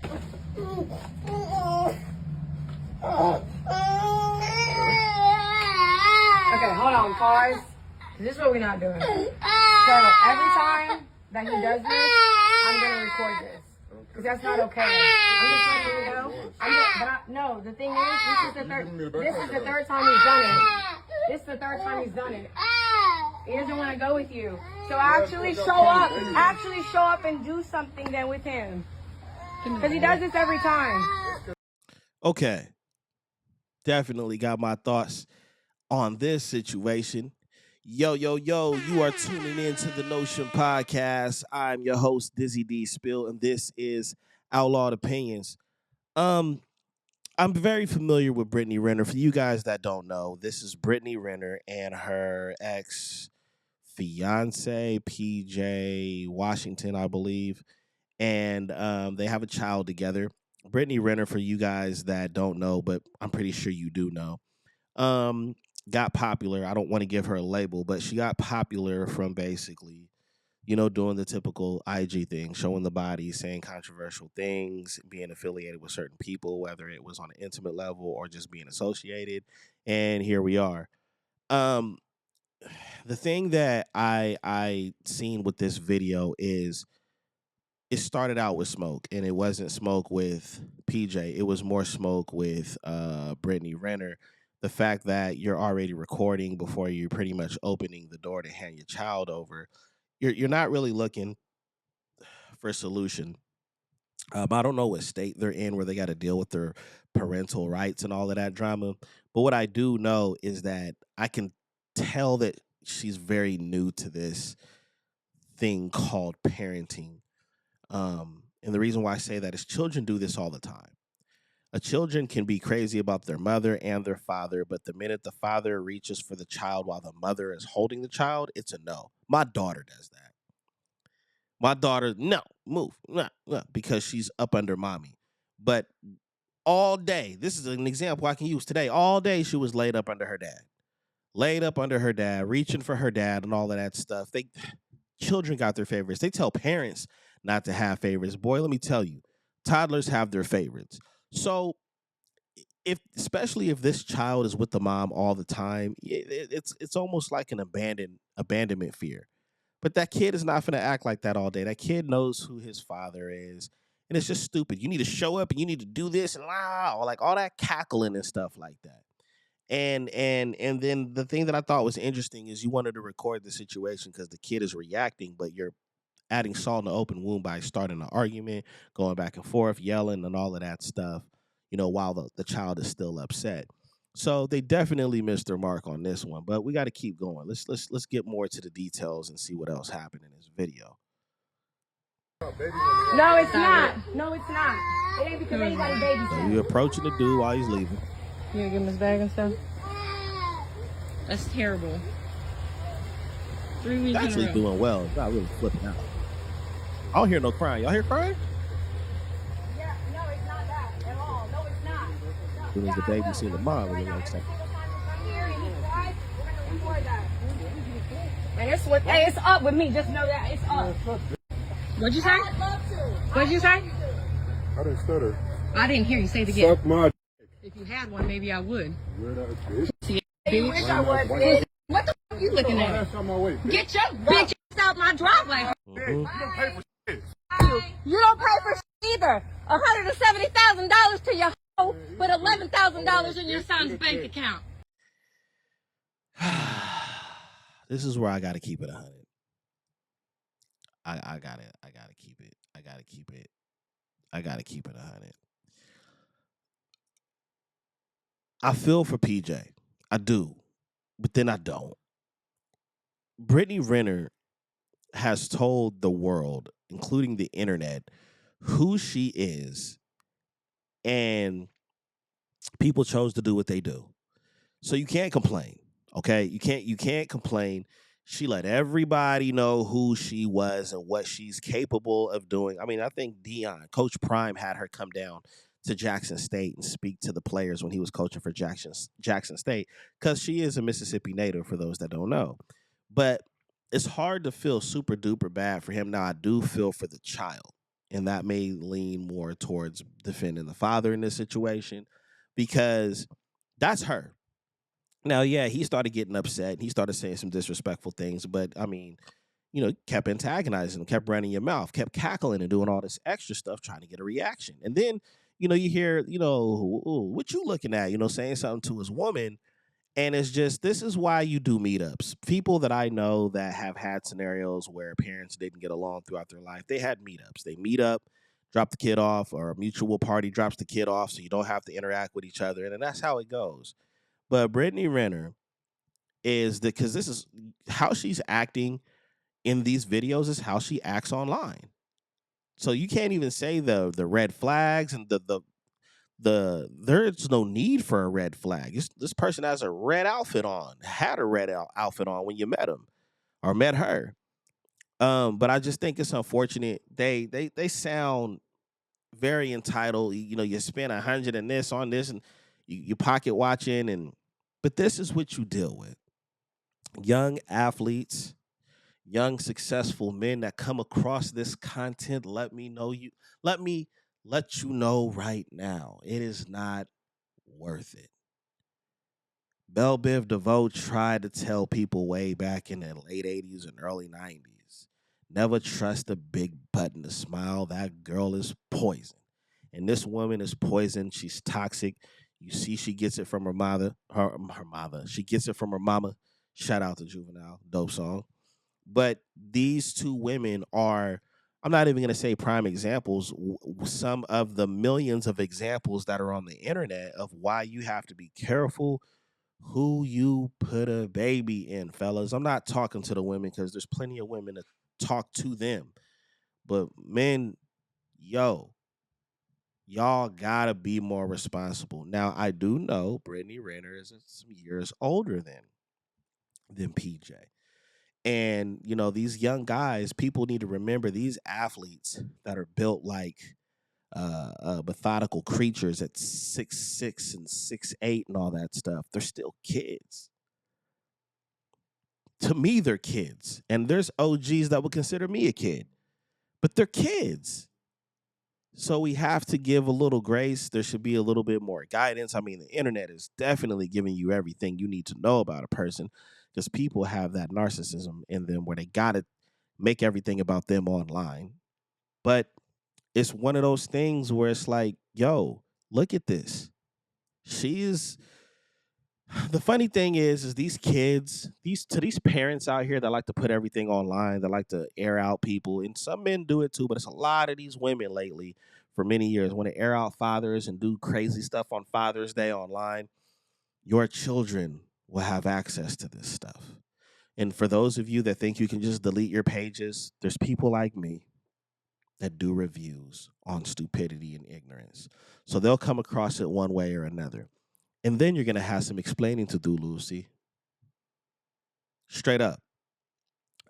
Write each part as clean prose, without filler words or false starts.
Okay, hold on, pause. This is what we're not doing. So every time that he does this, I'm gonna record this. Because that's not okay. I'm just letting you know. No, the thing is, this is the third time he's done it. This is the third time he's done it. He doesn't want to go with you. So actually show up. Actually show up and do something then with him. Because he does this every time. Okay. Definitely got my thoughts on this situation. Yo, you are tuning in to the Notion Podcast. I'm your host, Dizzy D. Spill, and this is Outlawed Opinions. I'm very familiar with Brittany Renner. For you guys that don't know, this is Brittany Renner and her ex-fiance, PJ Washington, I believe. And they have a child together. Brittany Renner, for you guys that don't know, but I'm pretty sure you do know, got popular. I don't want to give her a label, but she got popular from basically, doing the typical IG thing, showing the body, saying controversial things, being affiliated with certain people, whether it was on an intimate level or just being associated. And here we are. The thing that I seen with this video is it started out with smoke, and it wasn't smoke with PJ. It was more smoke with Brittany Renner. The fact that you're already recording before you're pretty much opening the door to hand your child over, you're not really looking for a solution. I don't know what state they're in where they got to deal with their parental rights and all of that drama. But what I do know is that I can tell that she's very new to this thing called parenting. And the reason why I say that is children do this all the time. Children can be crazy about their mother and their father, but the minute the father reaches for the child while the mother is holding the child, it's a no. My daughter does that. My daughter, no, move, because she's up under mommy. But all day, this is an example I can use today. All day she was laid up under her dad. Reaching for her dad and all of that stuff. Children got their favorites. They tell parents not to have favorites. Boy, let me tell you, toddlers have their favorites. So especially if this child is with the mom all the time, it's almost like an abandonment fear. But that kid is not going to act like that all day. That kid knows who his father is, and it's just stupid. You need to show up and you need to do this and like all that cackling and stuff like that. And then the thing that I thought was interesting is you wanted to record the situation because the kid is reacting, but you're adding salt in the open wound by starting an argument, going back and forth, yelling, and all of that stuff, while the child is still upset. So they definitely missed their mark on this one, but we got to keep going. Let's get more to the details and see what else happened in this video. No, it's not. No, it's not. It ain't because anybody babysit. So you approaching the dude while he's leaving. You gonna give him his bag and stuff? That's terrible. 3 weeks Actually in a row. doing well. It's not really flipping out. I don't hear no crying. Y'all hear crying? Yeah, no, it's not that at all. No, it's not. As soon as the baby seen the mom, we're going to say, And it's up with me. Just know that it's up. What'd you say? What'd you say? I didn't stutter. I didn't hear you say it again. Suck my If you had one, maybe I would. weird ass bitch. You wish I would, bitch. What the f*** are you looking at? That's on my way. Bitch. Get your bitch ass out my driveway. You don't pay for shit. You don't pay for either. $170,000 to your hoe, but $11,000 in your son's bank account. this is where I got to keep it 100. I got to keep it. I got to keep it 100. I feel for PJ. I do. But then I don't. Brittany Renner has told the world, including the internet, who she is, and people chose to do what they do. So you can't complain, okay? You can't complain. She let everybody know who she was and what she's capable of doing. I mean, I think Coach Prime had her come down to Jackson State and speak to the players when he was coaching for Jackson State, because she is a Mississippi native, for those that don't know. But it's hard to feel super duper bad for him. Now, I do feel for the child. And that may lean more towards defending the father in this situation because that's her. Now, yeah, he started getting upset and he started saying some disrespectful things, but I mean, kept antagonizing him, kept running your mouth, kept cackling and doing all this extra stuff trying to get a reaction. And then, you hear, "Ooh, what you looking at?" Saying something to his woman. And it's just, this is why you do meetups. People that I know that have had scenarios where parents didn't get along throughout their life, they had meetups. They meet up, drop the kid off, or a mutual party drops the kid off so you don't have to interact with each other. And then that's how it goes. But Brittany Renner because this is how she's acting in these videos is how she acts online. So you can't even say the red flags and there's no need for a red flag. This person has a red outfit on, had a red outfit on when you met him or met her. But I just think it's unfortunate. They sound very entitled. You spend 100 and this on this, and you pocket watching, but this is what you deal with. Young athletes, young successful men that come across this content. Let me let you know right now, it is not worth it. Belle Biv DeVoe tried to tell people way back in the late 80s and early 90s, never trust a big button to smile. That girl is poison. And this woman is poison. She's toxic. You see she gets it from her mother. Her mother. She gets it from her mama. Shout out to Juvenile. Dope song. But these two women are, I'm not even going to say prime examples, some of the millions of examples that are on the internet of why you have to be careful who you put a baby in, fellas. I'm not talking to the women because there's plenty of women to talk to them. But men, y'all gotta be more responsible. Now, I do know Brittany Renner is some years older than PJ. And, these young guys, people need to remember these athletes that are built like methodical creatures at 6'6" and 6'8" and all that stuff. They're still kids. To me, they're kids. And there's OGs that would consider me a kid. But they're kids. So we have to give a little grace. There should be a little bit more guidance. I mean, the internet is definitely giving you everything you need to know about a person because people have that narcissism in them where they got to make everything about them online. But it's one of those things where it's like, yo, look at this. The funny thing is these kids, these parents out here that like to put everything online, that like to air out people, and some men do it too, but it's a lot of these women lately for many years want to air out fathers and do crazy stuff on Father's Day online. Your children will have access to this stuff. And for those of you that think you can just delete your pages, there's people like me that do reviews on stupidity and ignorance. So they'll come across it one way or another. And then you're going to have some explaining to do, Lucy. Straight up.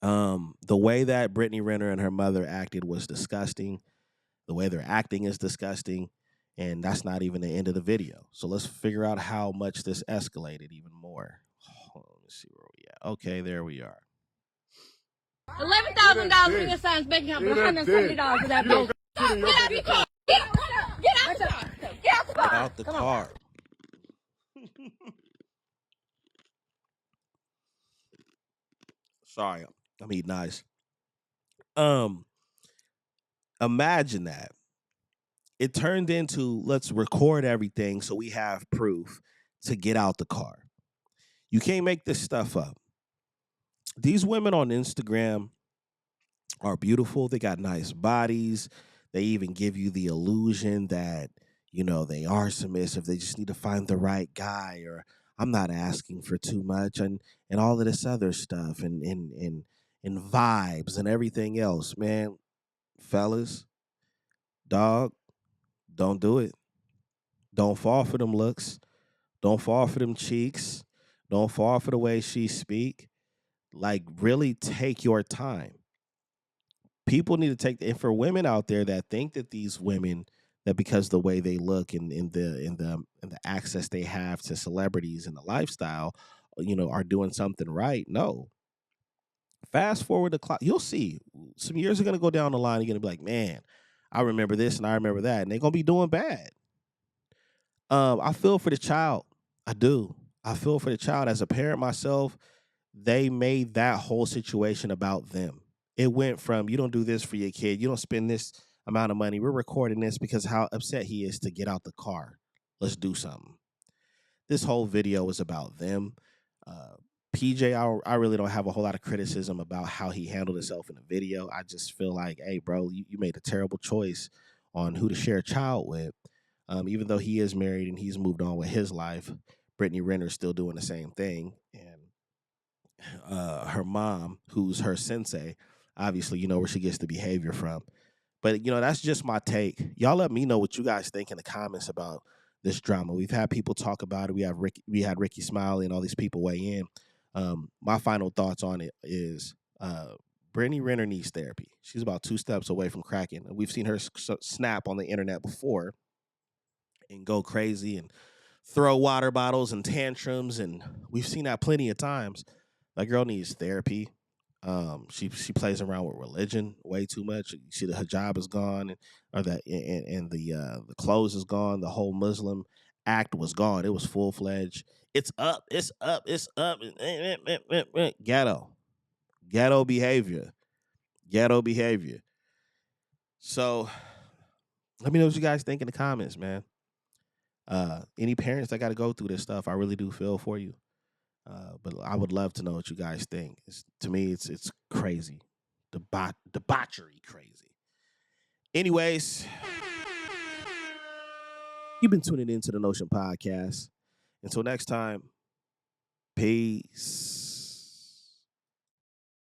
The way that Brittany Renner and her mother acted was disgusting. The way they're acting is disgusting. And that's not even the end of the video. So let's figure out how much this escalated even more. Hold on, let's see where we at. Okay, there we are. $11,000 in your son's bank account, but $170 for that bill. Get out the car. Get out the car. Get out the car. Sorry, I'm eating nice. Imagine that. It turned into let's record everything so we have proof to get out the car. You can't make this stuff up. These women on Instagram are beautiful. They got nice bodies. They even give you the illusion that, they are submissive. They just need to find the right guy, or I'm not asking for too much, and all of this other stuff and vibes and everything else. Man, fellas, dog, don't do it. Don't fall for them looks. Don't fall for them cheeks. Don't fall for the way she speak. Like, really take your time. People need to and for women out there that think that these women, that because the way they look and the access they have to celebrities and the lifestyle, are doing something right. No. Fast forward the clock. You'll see some years are going to go down the line. You're going to be like, man, I remember this and I remember that, and they're gonna be doing bad. I feel for the child. I do. I feel for the child. As a parent myself, they made that whole situation about them. It went from, you don't do this for your kid, you don't spend this amount of money. We're recording this because how upset he is to get out the car. Let's do something. This whole video is about them. PJ, I really don't have a whole lot of criticism about how he handled himself in the video. I just feel like, hey, bro, you made a terrible choice on who to share a child with. Even though he is married and he's moved on with his life, Brittany Renner is still doing the same thing. And her mom, who's her sensei, obviously, you know where she gets the behavior from. But, you know, that's just my take. Y'all let me know what you guys think in the comments about this drama. We've had people talk about it. We had Ricky Smiley and all these people weigh in. My final thoughts on it is Brittany Renner needs therapy. She's about 2 steps away from cracking. And we've seen her snap on the internet before and go crazy and throw water bottles and tantrums. And we've seen that plenty of times. That girl needs therapy. She plays around with religion way too much. You see the hijab is gone, and the clothes is gone. The whole Muslim act was gone. It was full fledged. It's up. It's up. It's up. Ghetto behavior. Ghetto behavior. So let me know what you guys think in the comments, man. Any parents that got to go through this stuff, I really do feel for you. But I would love to know what you guys think. To me, it's crazy. Debauchery crazy. Anyways, you've been tuning into the Notion Podcast. Until next time, peace.